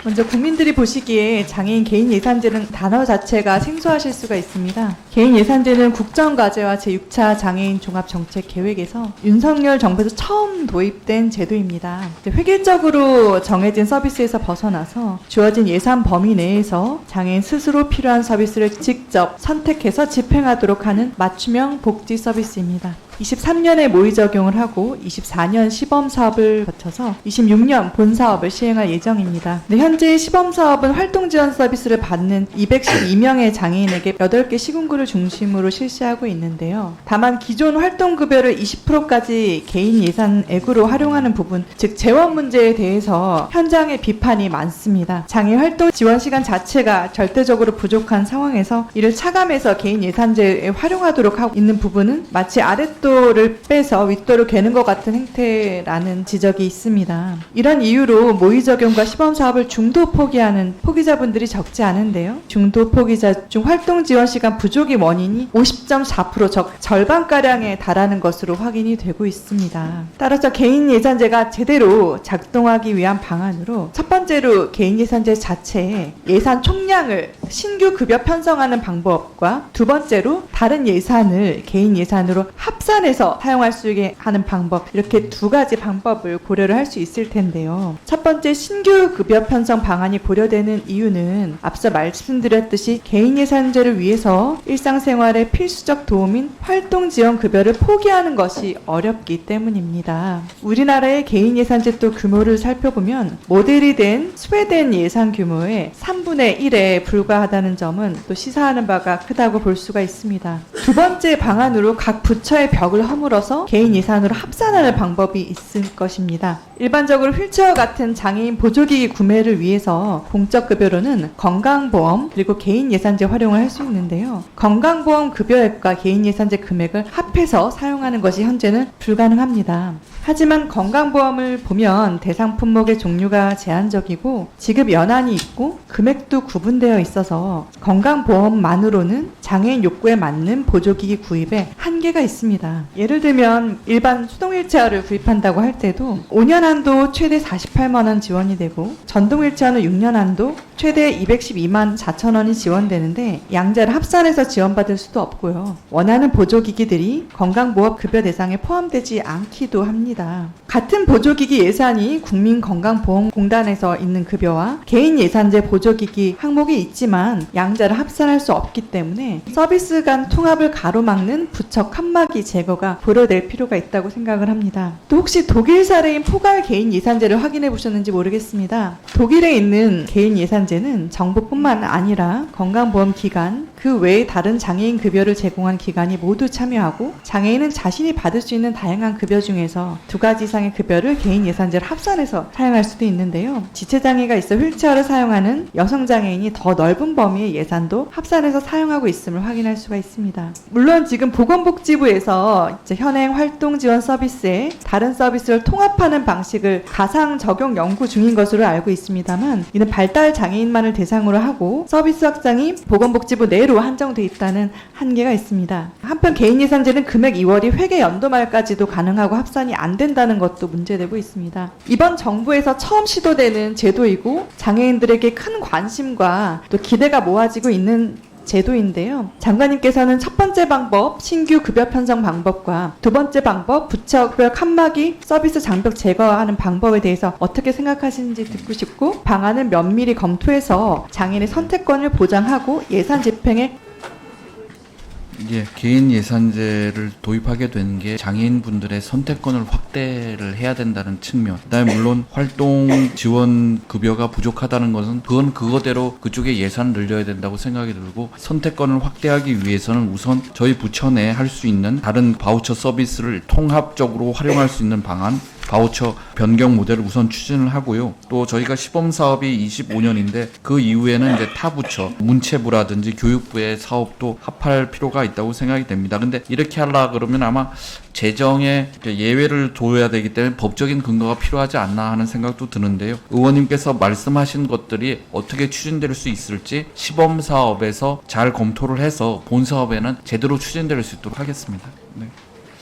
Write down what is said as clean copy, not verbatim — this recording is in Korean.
먼저 국민들이 보시기에 장애인 개인 예산제는 단어 자체가 생소하실 수가 있습니다. 개인 예산제는 국정과제와 제6차 장애인 종합정책계획에서 윤석열 정부에서 처음 도입된 제도입니다. 획일적으로 정해진 서비스에서 벗어나서 주어진 예산 범위 내에서 장애인 스스로 필요한 서비스를 직접 선택해서 집행하도록 하는 맞춤형 복지 서비스입니다. 23년에 모의 적용을 하고 24년 시범 사업을 거쳐서 26년 본 사업을 시행할 예정입니다. 현재 시범 사업은 활동 지원 서비스를 받는 212명의 장애인에게 8개 시군구를 중심으로 실시하고 있는데요. 다만 기존 활동 급여를 20%까지 개인 예산액으로 활용하는 부분, 즉 재원 문제에 대해서 현장의 비판이 많습니다. 장애 활동 지원 시간 자체가 절대적으로 부족한 상황에서 이를 차감해서 개인 예산제에 활용하도록 하고 있는 부분은 마치 아랫도 를 빼서 윗도를 괴는 것 같은 행태라는 지적이 있습니다. 이런 이유로 모의 적용과 시범 사업을 중도 포기하는 포기자분들이 적지 않은데요. 중도 포기자 중 활동 지원 시간 부족의 원인이 50.4%, 즉 절반가량에 달하는 것으로 확인이 되고 있습니다. 따라서 개인 예산제가 제대로 작동하기 위한 방안으로 첫 번째로 개인 예산제 자체에 예산 총량을 신규 급여 편성하는 방법과 두 번째로 다른 예산을 개인 예산으로 합산해서 사용할 수 있게 하는 방법, 이렇게 두 가지 방법을 고려를 할 수 있을 텐데요. 첫 번째 신규 급여 편성 방안이 고려되는 이유는 앞서 말씀드렸듯이 개인 예산제를 위해서 일상생활에 필수적 도움인 활동 지원 급여를 포기하는 것이 어렵기 때문입니다. 우리나라의 개인 예산제 또 규모를 살펴보면 모델이 된 스웨덴 예산 규모의 3분의 1에 불과하다는 점은 또 시사하는 바가 크다고 볼 수가 있습니다. 두 번째 방안으로 각 부처의 벽을 허물어서 개인 예산으로 합산하는 방법이 있을 것입니다. 일반적으로 휠체어 같은 장애인 보조기기 구매를 위해서 공적급여로는 건강보험 그리고 개인 예산제 활용을 할 수 있는데요. 건강보험 급여액과 개인 예산제 금액을 합해서 사용하는 것이 현재는 불가능합니다. 하지만 건강보험을 보면 대상 품목의 종류가 제한적이고 지급 연한이 있고 금액도 구분되어 있어서 건강보험만으로는 장애인 욕구에 맞는 보조기기 구입에 한계가 있습니다. 예를 들면 일반 수동 휠체어를 구입한다고 할 때도 5년 한도 최대 48만 원 지원이 되고 전동 휠체어는 6년 한도 최대 212만 4천 원이 지원되는데 양자를 합산해서 지원받을 수도 없고요. 원하는 보조기기들이 건강보험 급여 대상에 포함되지 않기도 합니다. 같은 보조기기 예산이 국민건강보험공단에서 있는 급여와 개인 예산제 보조기기 항목이 있지만 양자를 합산할 수 없기 때문에 서비스 간 통합을 가로막는 부처 칸막이 제거가 고려될 필요가 있다고 생각을 합니다. 또 혹시 독일 사례인 포괄 개인 예산제를 확인해 보셨는지 모르겠습니다. 독일에 있는 개인 예산제는 정부뿐만 아니라 건강보험기관, 그 외에 다른 장애인 급여를 제공한 기관이 모두 참여하고 장애인은 자신이 받을 수 있는 다양한 급여 중에서 두 가지 이상의 급여를 개인 예산제를 합산해서 사용할 수도 있는데요. 지체장애가 있어 휠체어를 사용하는 여성장애인이 더 넓은 범위의 예산도 합산해서 사용하고 있음을 확인할 수가 있습니다. 물론 지금 보건복지부에서 현행 활동 지원 서비스에 다른 서비스를 통합하는 방식을 가상 적용 연구 중인 것으로 알고 있습니다만 이는 발달 장애인만을 대상으로 하고 서비스 확장이 보건복지부 내로 한정돼 있다는 한계가 있습니다. 한편 개인 예산제는 금액 2월이 회계 연도 말까지도 가능하고 합산이 안 된다는 것도 문제되고 있습니다. 이번 정부에서 처음 시도되는 제도이고 장애인들에게 큰 관심과 또 기대가 모아지고 있는 제도인데요. 장관님께서는 첫 번째 방법 신규 급여 편성 방법과 두 번째 방법 부처별 칸막이 서비스 장벽 제거하는 방법에 대해서 어떻게 생각하시는지 듣고 싶고 방안을 면밀히 검토해서 장애인의 선택권을 보장하고 예산 집행에 개인 예산제를 도입하게 된 게 장애인분들의 선택권을 확대를 해야 된다는 측면. 그다음에 물론 활동 지원 급여가 부족하다는 것은 그건 그거대로 그쪽에 예산을 늘려야 된다고 생각이 들고 선택권을 확대하기 위해서는 우선 저희 부처 내에 할 수 있는 다른 바우처 서비스를 통합적으로 활용할 수 있는 방안 바우처 변경 모델을 우선 추진을 하고요. 또 저희가 시범 사업이 25년인데 그 이후에는 이제 타 부처, 문체부라든지 교육부의 사업도 합할 필요가 있다고 생각이 됩니다. 근데 이렇게 하려 그러면 아마 재정에 예외를 둬야 되기 때문에 법적인 근거가 필요하지 않나 하는 생각도 드는데요. 의원님께서 말씀하신 것들이 어떻게 추진될 수 있을지 시범 사업에서 잘 검토를 해서 본 사업에는 제대로 추진될 수 있도록 하겠습니다. 네.